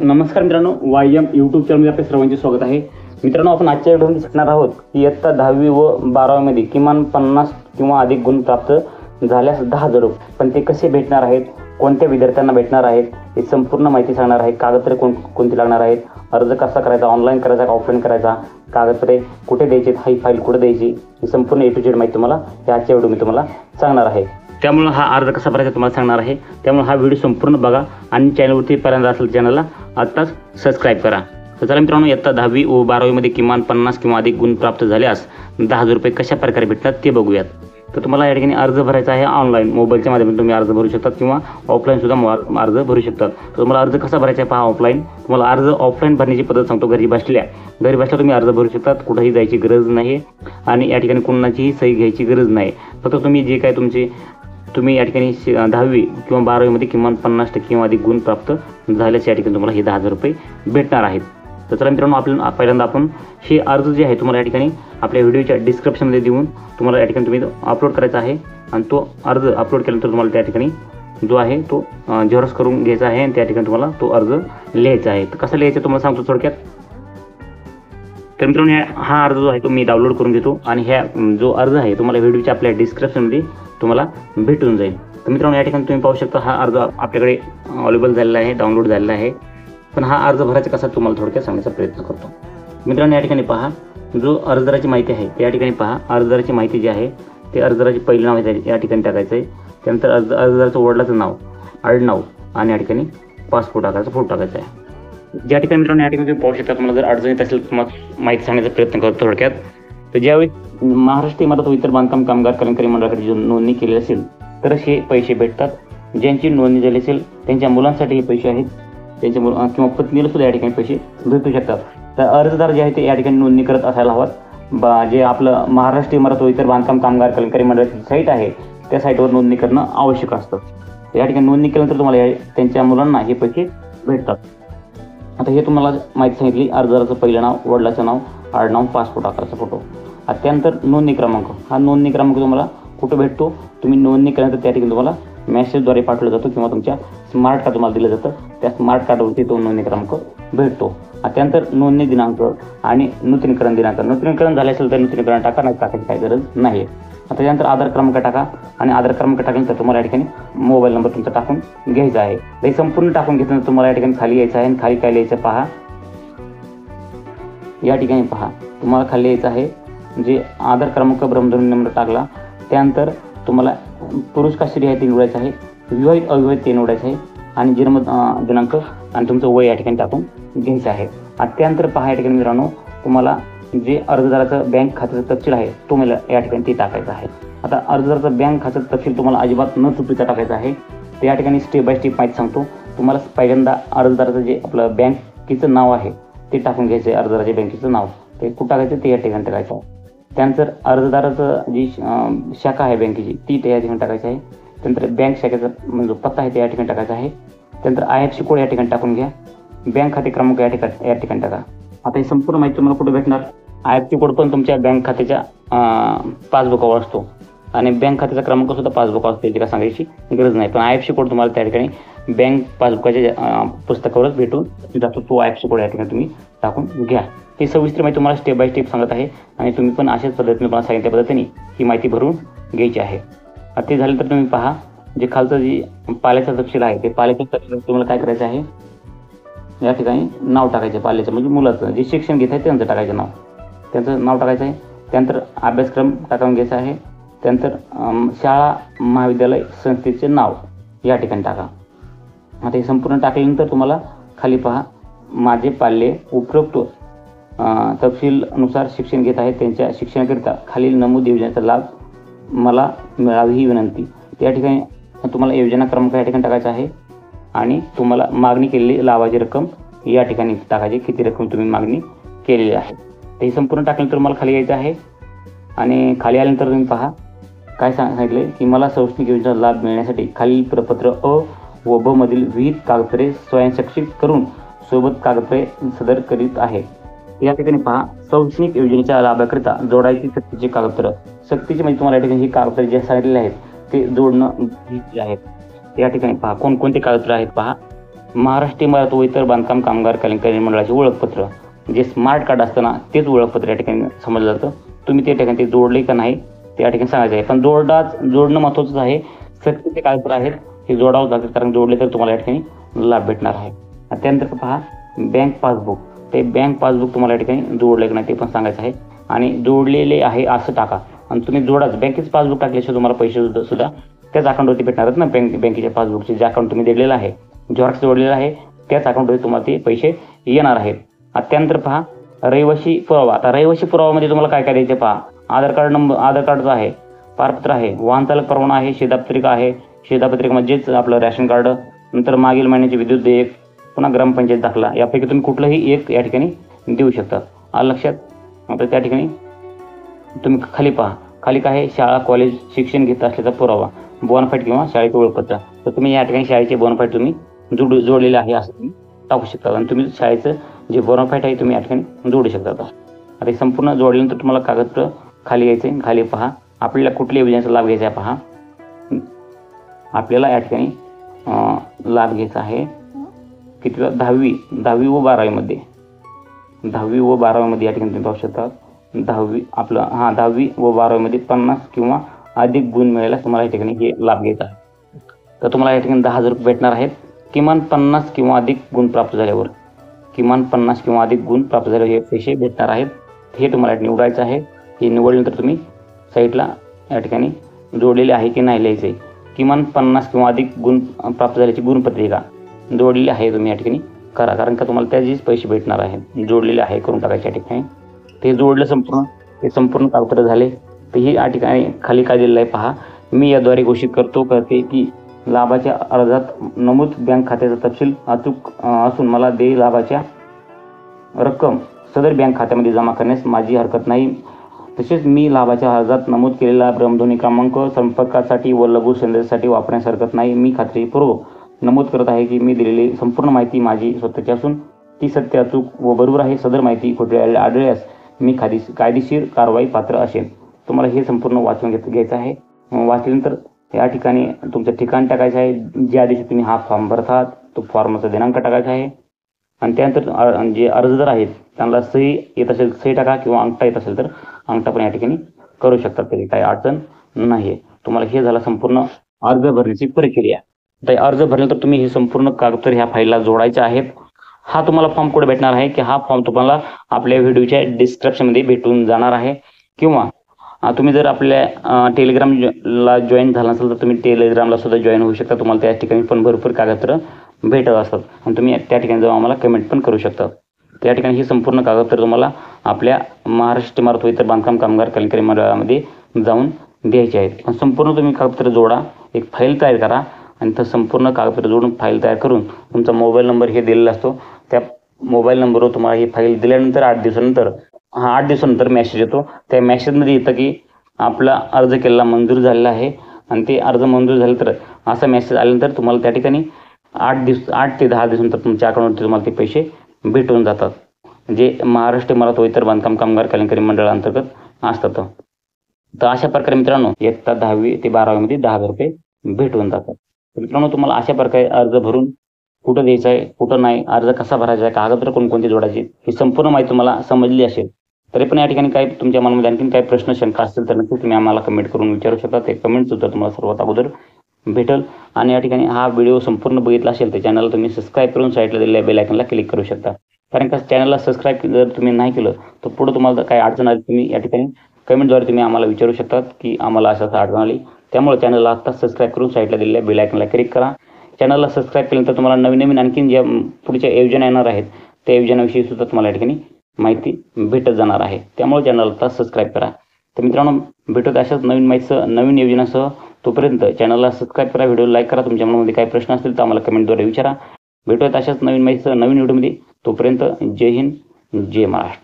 नमस्कार मित्रांनो, वायएम यूट्यूब चॅनलमध्ये आपल्या सर्वांचे स्वागत आहे. मित्रांनो, आपण आजच्या व्हिडिओमध्ये शिकणार आहोत की इयत्ता 10वी व 12वी मध्ये किमान 50 किंवा अधिक गुण प्राप्त झाल्यास 10,000 रुपये. पण ते कसे भेटणार आहेत, कोणत्या विद्यार्थ्यांना भेटणार आहेत, हे संपूर्ण माहिती सांगणार आहे. कागदपत्रे कोणती लागणार आहेत, अर्ज कसा करायचा, ऑनलाईन करायचा का ऑफलाईन करायचा, कागदपत्रे कुठे द्यायची, ही फाईल कुठे द्यायची, ही संपूर्ण A to Z माहिती तुम्हाला या आजच्या व्हिडिओ मी तुम्हाला सांगणार आहे. त्यामुळे हा अर्ज कसा भरायचा तुम्हाला सांगणार आहे. त्यामुळे हा व्हिडिओ संपूर्ण बघा आणि चॅनलवरती पहिल्यांदा असेल चॅनलला आत्ताच सबस्क्राईब करा. तर चला मित्रांनो, इयत्ता 10वी व 12वी मध्ये किमान 50 किंवा अधिक गुण प्राप्त झाल्यास 10,000 रुपये कशा प्रकारे भेटतात ते बघूयात. तर तुम्हाला या ठिकाणी अर्ज भरायचा आहे ऑनलाईन, मोबाईलच्या माध्यमातून तुम्ही अर्ज भरू शकता किंवा ऑफलाईन सुद्धा अर्ज भरू शकतात. तर तुम्हाला अर्ज कसा भरायचा आहे पहा. ऑफलाईन तुम्हाला अर्ज ऑफलाईन भरण्याची पद्धत सांगतो. घरी बसल्या तुम्ही अर्ज भरू शकतात. कुठेही जायची गरज नाही आणि या ठिकाणी कोणाचीही सही घ्यायची गरज नाही. फक्त तुम्ही जे काय तुम्ही या ठिकाणी 10वी किंवा 12वी मध्ये किमान 50% किंवा अधिक गुण प्राप्त झाल्यास या ठिकाणी तुम्हाला हे 10,000 रुपये भेटणार आहेत. तर चला मित्रांनो, पहिल्यांदा आपण हे अर्ज जे आहे तुम्हाला या ठिकाणी आपल्या व्हिडिओच्या डिस्क्रिप्शनमध्ये देऊन तुम्हाला या ठिकाणी तुम्ही अपलोड करायचा आहे. आणि तो अर्ज अपलोड केल्यानंतर तुम्हाला त्या ठिकाणी जो आहे तो झेरॉक्स करून घ्यायचा आहे आणि त्या ठिकाणी तुम्हाला तो अर्ज लिहायचा आहे. तर कसं लिहायचं तुम्हाला सांगतो थोडक्यात. तर मित्रांनो, हा अर्ज जो आहे तो मी डाउनलोड करून घेतो आणि ह्या जो अर्ज आहे तुम्हाला व्हिडिओच्या आपल्या डिस्क्रिप्शनमध्ये तुम्हाला भेटून जाईल. तर मित्रांनो, या ठिकाणी तुम्ही पाहू शकता हा अर्ज आपल्याकडे अवेलेबल झालेला आहे, डाउनलोड झालेला आहे. पण हा अर्ज भरायचा कसा तुम्हाला थोडक्यात सांगण्याचा प्रयत्न करतो. मित्रांनो, या ठिकाणी पहा, जो अर्जदाराची माहिती आहे त्या ठिकाणी पहा. अर्जदाराची माहिती जी आहे ते अर्जदाराचे पहिलं नाव आहे या ठिकाणी टाकायचं आहे. त्यानंतर अर्जदाराचं वडिलाचं नाव, आडनाव आणि या ठिकाणी पासपोर्ट आकाराचा फोटो टाकायचा आहे. ज्या ठिकाणी मित्रांनो या ठिकाणी तुम्ही पाहू शकता, तुम्हाला जर अडचणीत असेल तुम्हाला माहिती सांगण्याचा प्रयत्न करतो थोडक्यात. तर ज्यावेळी महाराष्ट्र इमारत व इतर बांधकाम कामगार कल्याणकारी मंडळाकडे जी नोंदणी केलेली असेल तरच हे पैसे भेटतात. ज्यांची नोंदणी झाली असेल त्यांच्या मुलांसाठी हे पैसे आहेत. त्यांच्या किंवा पत्नीला सुद्धा या ठिकाणी पैसे भेटू शकतात. तर अर्जदार जे आहे ते या ठिकाणी नोंदणी करत असायला हवं. जे आपलं महाराष्ट्र इमारत व इतर बांधकाम कामगार कल्याणकारी मंडळाची साईट आहे त्या साईटवर नोंदणी करणं आवश्यक असतं. या ठिकाणी नोंदणी केल्यानंतर तुम्हाला त्यांच्या मुलांना हे पैसे भेटतात. आता हे तुम्हाला माहिती सांगितली, अर्जदाराचं पहिलं नाव, वडिलाचं नाव, आडनाव, पासपोर्ट आकाराचा फोटो. त्यानंतर नोंदणी क्रमांक. हा नोंदणी क्रमांक तुम्हाला कुठं भेटतो, तुम्ही नोंदणी केल्यानंतर त्या ठिकाणी तुम्हाला मेसेजद्वारे पाठवला जातो किंवा तुमच्या स्मार्ट कार्ड तुम्हाला दिलं जातं. त्या स्मार्ट कार्डवरती तो नोंदणी क्रमांक भेटतो. त्यानंतर नोंदणी दिनांक आणि नूतनीकरण दिनांक. नूतनीकरण झाले असेल तर नूतनीकरण टाका, नाही टाकायची काही गरज नाही. त्यानंतर आधार क्रमांक टाका आणि आधार क्रमांक टाकल्यानंतर तुम्हाला या ठिकाणी मोबाईल नंबर तुमचा टाकून घ्यायचा आहे. हे संपूर्ण टाकून घेतल्यानंतर तुम्हाला या ठिकाणी खाली यायचं आहे आणि खाली काय लिहायचं पहा. या ठिकाणी पहा, तुम्हाला खाली यायचं आहे जे आधार क्रमांक, भ्रमध्वनी नंबर टाकला. त्यानंतर तुम्हाला पुरुष का स्त्री आहे ते निवडायचं आहे, विवाहित अविवाहित ते निवडायचं आहे आणि जन्म दिनांक आणि तुमचं वय या ठिकाणी टाकून घ्यायचं आहे. त्यानंतर पहा या ठिकाणी मित्रांनो, तुम्हाला जे अर्जदाराचं बँक खात्याचा तपशील आहे तो मला या ठिकाणी ते टाकायचा आहे. आता अर्जदाराचं बँक खात्याचा तपशील तुम्हाला अजिबात न चुकीचा टाकायचा आहे. तर या ठिकाणी स्टेप बाय स्टेप माहिती सांगतो. तुम्हाला पहिल्यांदा अर्जदाराचं जे आपलं बँकेचं नाव आहे ते टाकून घ्यायचं आहे. अर्जदाराच्या बँकेचं नाव ते कुठं टाकायचं ते या ठिकाणी टाकायचं आहे. त्यानंतर अर्जदाराचं जी शाखा आहे बँकेची ती त्या ठिकाणी टाकायची आहे. त्यानंतर बँक शाखेचा म्हणजे पत्ता आहे ते या ठिकाणी टाकायचा आहे. त्यानंतर IFSC कोड या ठिकाणी टाकून घ्या. बँक खाते क्रमांक या ठिकाणी टाका. आता ही संपूर्ण माहिती तुम्हाला कुठे भेटणार. IFSC कोड पण तुमच्या बँक खात्याच्या पासबुकावर असतो आणि बँक खात्याचा क्रमांक सुद्धा पासबुकावर असतो, याची काय सांगायची गरज नाही. पण IFSC कोड तुम्हाला त्या ठिकाणी बँक पासबुकाच्या पुस्तकावरच भेटून जातो. तो IFSC कोड या ठिकाणी तुम्ही टाकून घ्या. ही सविस्तर माहिती तुम्हाला स्टेप बाय स्टेप सांगत आहे आणि तुम्ही पण अशाच पद्धतीने मला सांगितल्या पद्धतीने ही माहिती भरून घ्यायची आहे. ते झाल्यानंतर तुम्ही पहा, जे खालचं जी पाल्याचा तपशील आहे ते पाल्याच्या तपशील तुम्हाला काय करायचं आहे, या ठिकाणी नाव टाकायचं पाल्याचं, म्हणजे मुलाचं जे शिक्षण घेत आहे त्यांचं टाकायचं नाव, त्यांचं नाव टाकायचं आहे. त्यानंतर अभ्यासक्रम टाकून घ्यायचा आहे. त्यानंतर शाळा महाविद्यालय संस्थेचे नाव या ठिकाणी टाका. आता हे संपूर्ण टाकल्यानंतर तुम्हाला खाली पहा, माझे पाल्य उपरोक्त तपशीलनुसार शिक्षण घेत आहेत त्यांच्या शिक्षणाकरिता खालील नमूद योजनेचा लाभ मला मिळावी ही विनंती. या ठिकाणी तुम्हाला योजना क्रमांक या ठिकाणी टाकायचा आहे आणि तुम्हाला मागणी केलेली लाभाची रक्कम या ठिकाणी टाकायची, किती रक्कम तुम्ही मागणी केलेली आहे. ते संपूर्ण टाकल्यानंतर तुम्हाला खाली यायचं आहे आणि खाली आल्यानंतर तुम्ही पहा काय सांगितले की मला शैक्षणिक योजनेचा लाभ मिळण्यासाठी खालील प्रपत्र अ व ब मधील विविध कागदपत्रे स्वयंसाक्षी करून सोबत कागदपत्रे सदर करीत आहे. या ठिकाणी पहा, शैक्षणिक योजनेच्या लाभाकरिता जोडायची सक्तीची कागदपत्र. सक्तीची म्हणजे तुम्हाला या ठिकाणी ही कागदपत्रे जे सांगितलेले आहेत ते जोडणं गरजेचे आहेत. या ठिकाणी पहा कोणकोणते कागदपत्र आहेत पहा. महाराष्ट्र इमारत व इतर बांधकाम कामगार कल्याण मंडळाचे ओळखपत्र जे स्मार्ट कार्ड असतं ना, तेच ओळखपत्र या ठिकाणी समजलं जातं. तुम्ही ते ठिकाणी ते जोडले का नाही ते या ठिकाणी सांगायचं आहे. पण जोडणं महत्त्वाचं आहे. सक्तीचे कागदपत्र आहेत हे जोडावं लागतं, कारण जोडले तर तुम्हाला या ठिकाणी लाभ भेटणार आहे. त्यानंतर पहा बँक पासबुक. ते बँक पासबुक तुम्हाला या ठिकाणी जोडले का नाही ते पण सांगायचं आहे. आणि जोडलेले आहे असं टाका आणि तुम्ही जोडाच. बँकेचं पासबुक टाकल्याशिवाय तुम्हाला पैसे सुद्धा त्याच अकाउंटवरती भेटणार आहेत ना. बँकेच्या पासबुकचे जे अकाउंट तुम्ही दिलेलं आहे, झेरॉक्स जोडलेलं आहे, त्याच अकाउंटवरती तुम्हाला ते पैसे येणार आहेत. त्यानंतर पहा रहिवासी पुरावा. आता रहिवासी पुरावामध्ये तुम्हाला काय काय द्यायचे पहा. आधार कार्डचं आहे, पारपत्र आहे, वाहन चालक परवाना आहे, शिधापत्रिका आहे. शिधापत्रिका म्हणजेच आपलं रॅशन कार्ड, नंतर मागील महिन्याचे विद्युत देयक, पुन्हा ग्रामपंचायत दाखला. यापैकी तुम्ही कुठलंही एक या ठिकाणी देऊ शकता. आलं लक्षात. आता त्या ठिकाणी तुम्ही खाली पहा, खाली काय आहे, शाळा कॉलेज शिक्षण घेत असल्याचा पुरावा, बोनाफाईड किंवा शाळेचे ओळखपत्र. तर तुम्ही या ठिकाणी शाळेचे बोनाफाईड तुम्ही जोडलेले आहे असं तुम्ही टाकू शकता. आणि तुम्ही शाळेचं जे बोनाफाईड आहे तुम्ही या ठिकाणी जोडू शकता. आता हे संपूर्ण जोडल्यानंतर तुम्हाला कागदपत्र खाली यायचे. खाली पहा आपल्याला कुठल्या योजनेचा लाभ घ्यायचा आहे. पहा आपल्याला या ठिकाणी लाभ घ्यायचा आहे किती, 10वी व 12वीमध्ये. 10वी व 12वीमध्ये या ठिकाणी तुम्ही पाहू शकता. 10वी व 12वीमध्ये 50 किंवा अधिक गुण मिळायला तुम्हाला या ठिकाणी हे लाभ घ्यायचा आहे. तर तुम्हाला या ठिकाणी 10,000 रुपये भेटणार आहेत. किमान 50 किंवा अधिक गुण प्राप्त झाल्यावर, किमान 50 किंवा अधिक गुण प्राप्त झाल्यावर हे पैसे भेटणार आहेत. हे तुम्हाला निवडायचं आहे. हे निवडल्यानंतर तुम्ही साईटला या ठिकाणी जोडलेले आहे की नाही लिहायचं आहे. किमान 50 किंवा अधिक गुण प्राप्त झाल्याची गुणपत्रिका जोडलेली आहे तुम्ही या ठिकाणी करा, कारण का तुम्हाला त्याचेच पैसे भेटणार आहेत. जोडलेले आहे करून टाकायचे या ठिकाणी. ते जोडलं संपूर्ण कागदपत्र झाले. तर ही या ठिकाणी खाली काय दिलेलं आहे पहा. मी याद्वारे घोषित करते की लाभाच्या अर्जात नमूद बँक खात्याचा तपशील अचूक असून मला देय लाभाच्या रक्कम सदर बँक खात्यामध्ये जमा करण्यास माझी हरकत नाही. तसेच मी लाभाच्या अर्जात नमूद केलेला भ्रमध्वनी क्रमांक संपर्कासाठी व लघु संदेशासाठी वापरण्यास हरकत नाही. मी खात्रीपूर्वक नमूद करत आहे की मी दिलेली संपूर्ण माहिती माझी स्वतःची असून ती सत्य अचूक व बरोबर आहे. सदर माहिती खोटी आढळल्यास मी कायदेशीर कारवाई पात्र असेल. तुम्हाला हे संपूर्ण वाचून घ्यायचं आहे. वाचल्यानंतर या ठिकाणी तुमचं ठिकाण टाकायचं आहे. ज्या दिवशी तुम्ही हा फॉर्म भरतात तो फॉर्मचा दिनांक टाकायचा आहे. आणि त्यानंतर जे अर्जदार आहेत त्यांना सही येत असेल सही टाका, किंवा अंगठा येत असेल तर अंगठा पण या ठिकाणी करू शकतात. तरी काही अडचण नाही आहे. तुम्हाला हे झालं संपूर्ण अर्ज भरण्याची प्रक्रिया. तर अर्ज भरल्यानंतर तुम्ही हे संपूर्ण कागदपत्र ह्या फाईलला जोडायचे आहेत. हा तुम्हाला फॉर्म कुठे भेटणार आहे की हा फॉर्म तुम्हाला आपल्या व्हिडिओच्या डिस्क्रिप्शनमध्ये भेटून जाणार आहे. किंवा तुम्ही जर आपल्या टेलिग्रामला जॉईन झाला असेल तर तुम्ही टेलिग्रामला सुद्धा जॉईन होऊ शकता. तुम्हाला त्या ठिकाणी पण भरपूर कागदपत्र भेटत असतात आणि तुम्ही त्या ठिकाणी जाऊन आम्हाला कमेंट पण करू शकता. त्या ठिकाणी ही संपूर्ण कागदपत्र तुम्हाला आपल्या महाराष्ट्र इमारत व इतर बांधकाम कामगार कल्याण मंडळामध्ये जाऊन द्यायचे आहेत. पण संपूर्ण तुम्ही कागदपत्र जोडा, एक फाईल तयार करा आणि तर संपूर्ण कागदपत्र जोडून फाईल तयार करून तुमचा मोबाईल नंबर हे दिलेला असतो. त्या मोबाईल नंबरवर तुम्हाला ही फाईल दिल्यानंतर 8 दिवसानंतर मेसेज येतो. त्या मेसेजमध्ये येतं की आपला अर्ज केलेला मंजूर झालेला आहे. आणि ते अर्ज मंजूर झाले तर असा मेसेज आल्यानंतर तुम्हाला त्या ठिकाणी 8 ते 10 दिवसानंतर तुमच्या अकाउंटवरती तुम्हाला ते पैसे भेटून जातात, जे महाराष्ट्र इमारत व इतर बांधकाम कामगार कल्याण मंडळाअंतर्गत असतात. तर अशा प्रकारे मित्रांनो इयत्ता 10वी ते 12वीमध्ये 10,000 रुपये भेटून जातात. तर मित्रांनो तुम्हाला अशा प्रकारे अर्ज भरून कुठं द्यायचं आहे कुठं नाही, अर्ज कसा भरायचा आहे, कागदपत्र कोणकोणती जोडायची ही संपूर्ण माहिती तुम्हाला समजली असेल. तरी पण या ठिकाणी काही तुमच्या मनामध्ये आणखीन काही प्रश्न शंका असतील तर नक्कीच तुम्ही आम्हाला कमेंट करून विचारू शकता. ते कमेंटचं उत्तर तुम्हाला सर्वात अगोदर भेटेल. आणि या ठिकाणी हा व्हिडिओ संपूर्ण बघितला असेल तर चॅनलला तुम्ही सबस्क्राईब करून साईडला दिलेल्या बेल आयकॉनला क्लिक करू शकता. कारण का चॅनलला सबस्क्राईब जर तुम्ही नाही केलं तर पुढे तुम्हाला काही अडचण आली तुम्ही या ठिकाणी कमेंटद्वारे तुम्ही आम्हाला विचारू शकतात की आम्हाला असं अडचण आली. त्यामुळे चॅनलला आत्ताच सबस्क्राईब करून साईडला दिलेल्या बेल आयकॉनला क्लिक करा. चॅनलला सबस्क्राईब केल्यानंतर तुम्हाला नवीन आणखीन ज्या पुढच्या योजना येणार आहेत त्या योजनेविषयी सुद्धा तुम्हाला या ठिकाणी माहिती भेटत जाणार आहे. त्यामुळे चॅनलला आता सबस्क्राईब करा. तर मित्रांनो भेटत अशाच नवीन माहितीसह नवीन योजनासह. तोपर्यंत चॅनलला सबस्क्राईब करा, व्हिडिओ लाईक करा. तुमच्या मनामध्ये काही प्रश्न असतील तर आम्हाला कमेंटद्वारे विचारा. भेटूयात अशाच नवीन माहितीसह नवीन व्हिडिओमध्ये. तोपर्यंत जय हिंद, जय महाराष्ट्र.